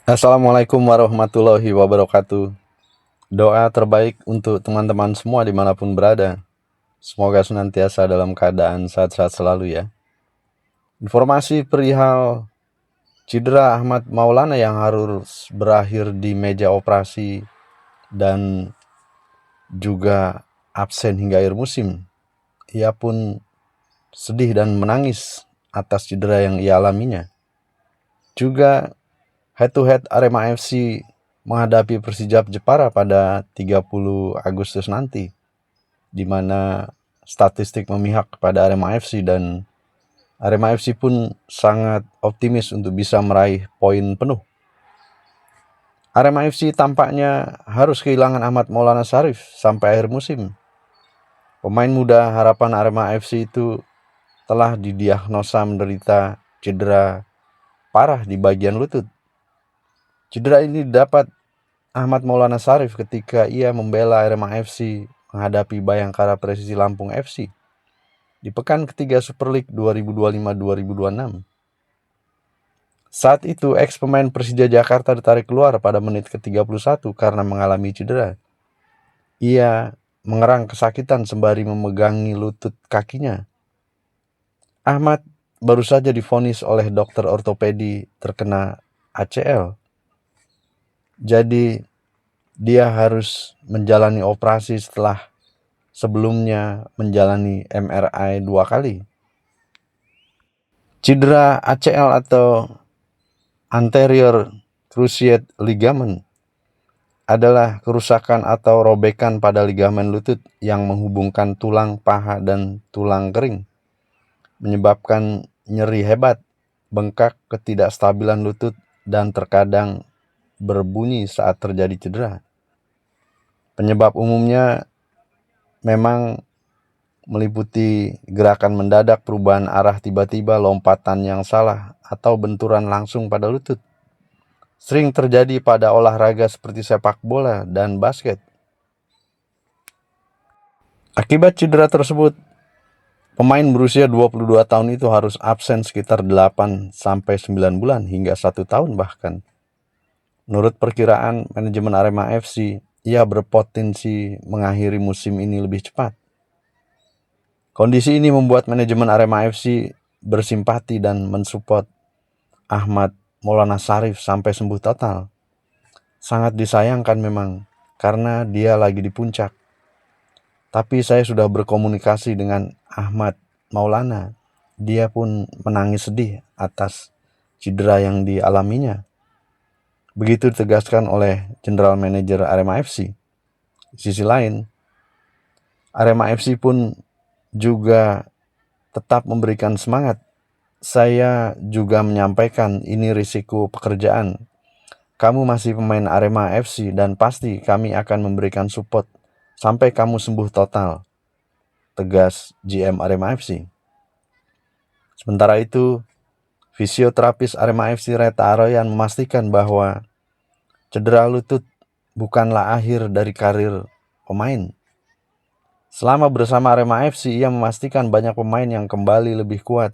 Assalamualaikum warahmatullahi wabarakatuh. Doa terbaik untuk teman-teman semua dimanapun berada. Semoga senantiasa dalam keadaan sehat-sehat selalu ya. Informasi perihal cedera Ahmad Maulana yang harus berakhir di meja operasi dan juga absen hingga akhir musim. Ia pun sedih dan menangis atas cedera yang ia alaminya. Juga head to head Arema FC menghadapi Persijap Jepara pada 30 Agustus nanti, di mana statistik memihak kepada Arema FC dan Arema FC pun sangat optimis untuk bisa meraih poin penuh. Arema FC tampaknya harus kehilangan Ahmad Maulana Sarif sampai akhir musim. Pemain muda harapan Arema FC itu telah didiagnosa menderita cedera parah di bagian lutut. Cedera ini dapat Ahmad Maulana Sarif ketika ia membela Arema FC menghadapi Bayangkara Presisi Lampung FC di pekan ketiga Super League 2025-2026. Saat itu ex pemain Persija Jakarta ditarik keluar pada menit ke-31 karena mengalami cedera. Ia mengerang kesakitan sembari memegangi lutut kakinya. Ahmad baru saja divonis oleh dokter ortopedi terkena ACL. Jadi dia harus menjalani operasi setelah sebelumnya menjalani MRI 2 kali. Cedera ACL atau anterior cruciate ligament adalah kerusakan atau robekan pada ligamen lutut yang menghubungkan tulang paha dan tulang kering, menyebabkan nyeri hebat, bengkak, ketidakstabilan lutut, dan terkadang berbunyi saat terjadi cedera. Penyebab umumnya memang meliputi gerakan mendadak, perubahan arah tiba-tiba, lompatan yang salah, atau benturan langsung pada lutut. Sering terjadi pada olahraga seperti sepak bola dan basket. Akibat cedera tersebut, pemain berusia 22 tahun itu harus absen sekitar 8-9 bulan hingga 1 tahun bahkan. Menurut perkiraan manajemen Arema FC, ia berpotensi mengakhiri musim ini lebih cepat. Kondisi ini membuat manajemen Arema FC bersimpati dan mensupport Ahmad Maulana Sarif sampai sembuh total. Sangat disayangkan memang, karena dia lagi di puncak. Tapi saya sudah berkomunikasi dengan Ahmad Maulana. Dia pun menangis sedih atas cedera yang dialaminya. Begitu ditegaskan oleh General Manager Arema FC. Di sisi lain, Arema FC pun juga tetap memberikan semangat. Saya juga menyampaikan ini risiko pekerjaan. Kamu masih pemain Arema FC dan pasti kami akan memberikan support sampai kamu sembuh total, tegas GM Arema FC. Sementara itu, fisioterapis Arema FC Reta Aroyan memastikan bahwa cedera lutut bukanlah akhir dari karir pemain. Selama bersama Arema FC, ia memastikan banyak pemain yang kembali lebih kuat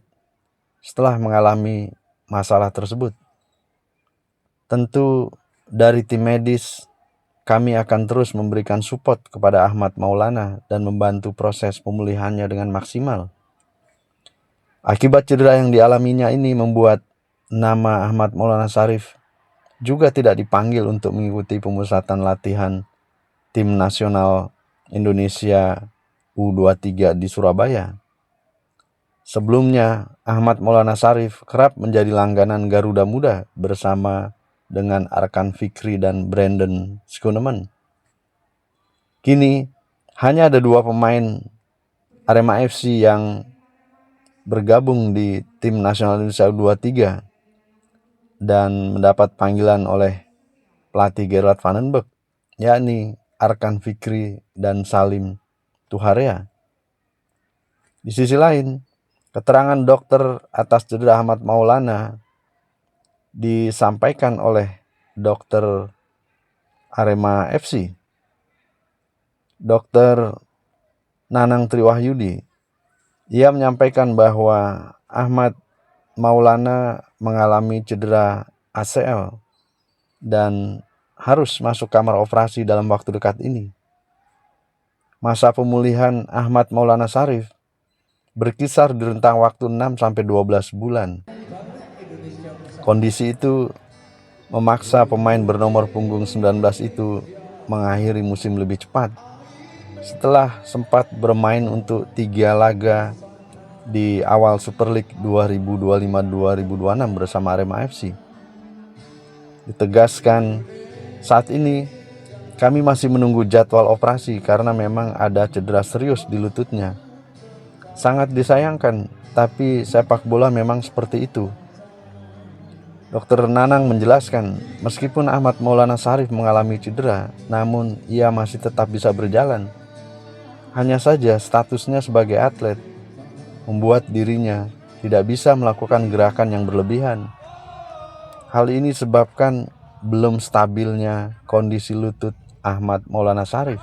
setelah mengalami masalah tersebut. Tentu dari tim medis, kami akan terus memberikan support kepada Ahmad Maulana dan membantu proses pemulihannya dengan maksimal. Akibat cedera yang dialaminya ini membuat nama Ahmad Maulana Sarif juga tidak dipanggil untuk mengikuti pemusatan latihan tim nasional Indonesia U23 di Surabaya. Sebelumnya, Ahmad Maulana Sarif kerap menjadi langganan Garuda Muda bersama dengan Arkan Fikri dan Brandon Schoeneman. Kini, hanya ada 2 pemain Arema FC yang bergabung di tim nasional Indonesia U23 dan mendapat panggilan oleh pelatih Gerard Vandenberg, yakni Arkan Fikri dan Salim Tuharea. Di sisi lain, keterangan dokter atas cedera Ahmad Maulana disampaikan oleh dokter Arema FC, Dr. Nanang Triwahyudi. Ia menyampaikan bahwa Ahmad Maulana mengalami cedera ACL dan harus masuk kamar operasi dalam waktu dekat ini. Masa pemulihan Ahmad Maulana Sarif berkisar di rentang waktu 6-12 bulan. Kondisi itu memaksa pemain bernomor punggung 19 itu mengakhiri musim lebih cepat. Setelah sempat bermain untuk 3 laga di awal Super League 2025-2026 bersama Arema FC. Ditegaskan, saat ini kami masih menunggu jadwal operasi karena memang ada cedera serius di lututnya. Sangat disayangkan, tapi sepak bola memang seperti itu. Dr. Nanang menjelaskan, meskipun Ahmad Maulana Sarif mengalami cedera, namun ia masih tetap bisa berjalan. Hanya saja statusnya sebagai atlet membuat dirinya tidak bisa melakukan gerakan yang berlebihan. Hal ini sebabkan belum stabilnya kondisi lutut Ahmad Maulana Sarif.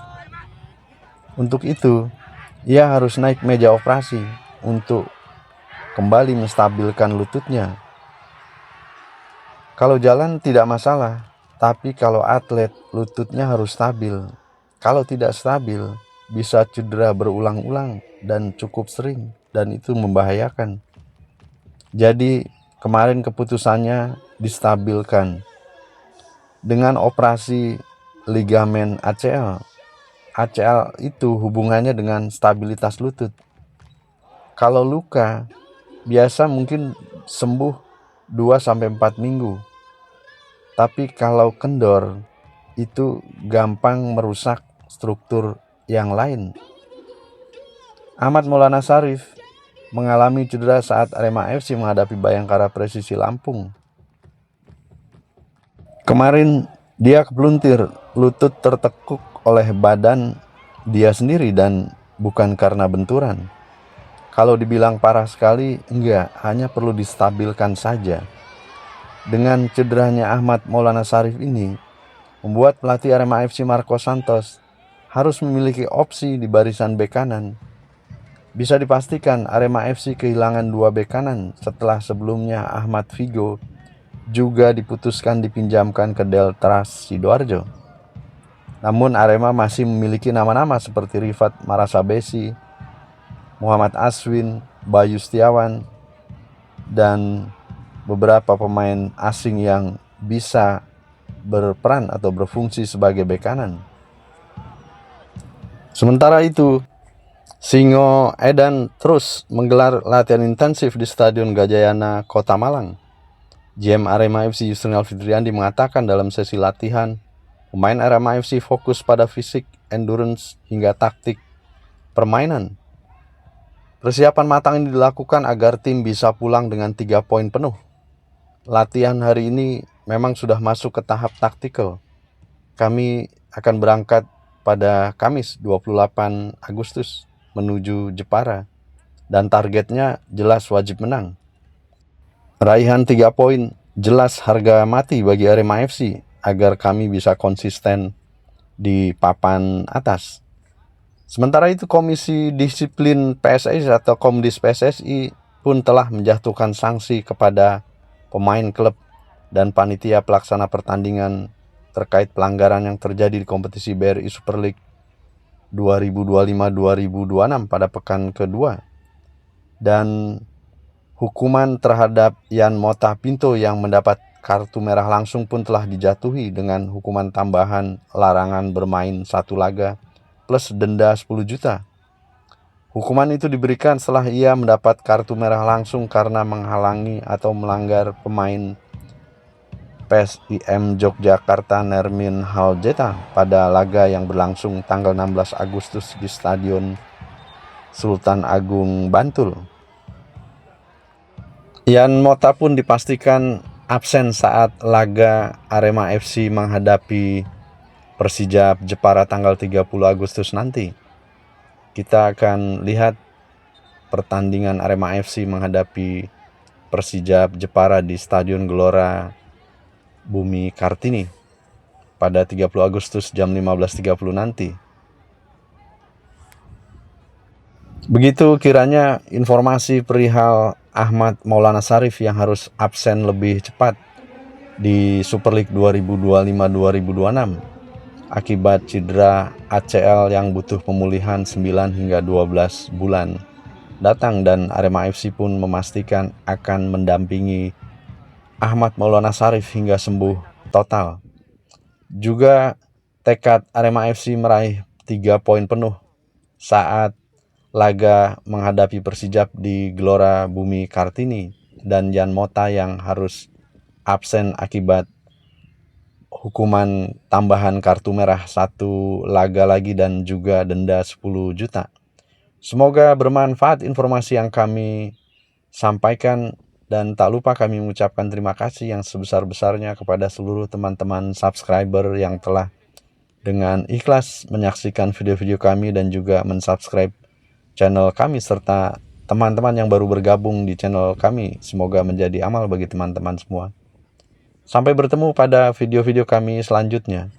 Untuk itu, ia harus naik meja operasi untuk kembali menstabilkan lututnya. Kalau jalan tidak masalah, tapi kalau atlet lututnya harus stabil. Kalau tidak stabil, bisa cedera berulang-ulang dan cukup sering, dan itu membahayakan. Jadi kemarin keputusannya distabilkan dengan operasi ligamen ACL. ACL itu hubungannya dengan stabilitas lutut. Kalau luka, biasa mungkin sembuh 2-4 minggu. Tapi kalau kendor, itu gampang merusak struktur yang lain. Ahmad Maulana Sarif mengalami cedera saat Arema FC menghadapi Bayangkara Presisi Lampung. Kemarin dia kebluntir, lutut tertekuk oleh badan dia sendiri dan bukan karena benturan. Kalau dibilang parah sekali, enggak, hanya perlu distabilkan saja. Dengan cederanya Ahmad Maulana Sarif ini, membuat pelatih Arema FC Marco Santos harus memiliki opsi di barisan bek kanan. Bisa dipastikan Arema FC kehilangan 2 bek kanan setelah sebelumnya Ahmad Figo juga diputuskan dipinjamkan ke Deltras Sidoarjo. Namun Arema masih memiliki nama-nama seperti Rifat Marasabesi, Muhammad Aswin, Bayu Setiawan, dan beberapa pemain asing yang bisa berperan atau berfungsi sebagai bek kanan. Sementara itu, Singo Edan terus menggelar latihan intensif di Stadion Gajayana, Kota Malang. GM Arema FC Yusrinal Fitriandi mengatakan dalam sesi latihan, pemain Arema FC fokus pada fisik, endurance, hingga taktik permainan. Persiapan matang ini dilakukan agar tim bisa pulang dengan 3 poin penuh. Latihan hari ini memang sudah masuk ke tahap taktikal. Kami akan berangkat pada Kamis 28 Agustus menuju Jepara, dan targetnya jelas wajib menang. Raihan 3 poin jelas harga mati bagi Arema FC agar kami bisa konsisten di papan atas. Sementara itu, Komisi Disiplin PSSI atau Komdis PSSI pun telah menjatuhkan sanksi kepada pemain klub dan panitia pelaksana pertandingan terkait pelanggaran yang terjadi di kompetisi BRI Super League 2025-2026 pada pekan kedua. Dan hukuman terhadap Yan Mota Pinto yang mendapat kartu merah langsung pun telah dijatuhi dengan hukuman tambahan larangan bermain 1 laga plus denda 10 juta. Hukuman itu diberikan setelah ia mendapat kartu merah langsung karena menghalangi atau melanggar pemain PSIM Yogyakarta Nermin Haljeta pada laga yang berlangsung tanggal 16 Agustus di Stadion Sultan Agung, Bantul. Yan Mota pun dipastikan absen saat laga Arema FC menghadapi Persija Jepara tanggal 30 Agustus nanti. Kita akan lihat pertandingan Arema FC menghadapi Persija Jepara di Stadion Gelora Bumi Kartini pada 30 Agustus jam 15.30 nanti. Begitu kiranya informasi perihal Ahmad Maulana Sarif yang harus absen lebih cepat di Super League 2025-2026 akibat cedera ACL yang butuh pemulihan 9 hingga 12 bulan datang, dan Arema FC pun memastikan akan mendampingi Ahmad Maulana Sarif hingga sembuh total. Juga tekad Arema FC meraih 3 poin penuh saat laga menghadapi Persijap di Gelora Bumi Kartini, dan Jan Mota yang harus absen akibat hukuman tambahan kartu merah 1 laga lagi dan juga denda 10 juta. Semoga bermanfaat informasi yang kami sampaikan, dan tak lupa kami mengucapkan terima kasih yang sebesar-besarnya kepada seluruh teman-teman subscriber yang telah dengan ikhlas menyaksikan video-video kami dan juga mensubscribe channel kami, serta teman-teman yang baru bergabung di channel kami. Semoga menjadi amal bagi teman-teman semua. Sampai bertemu pada video-video kami selanjutnya.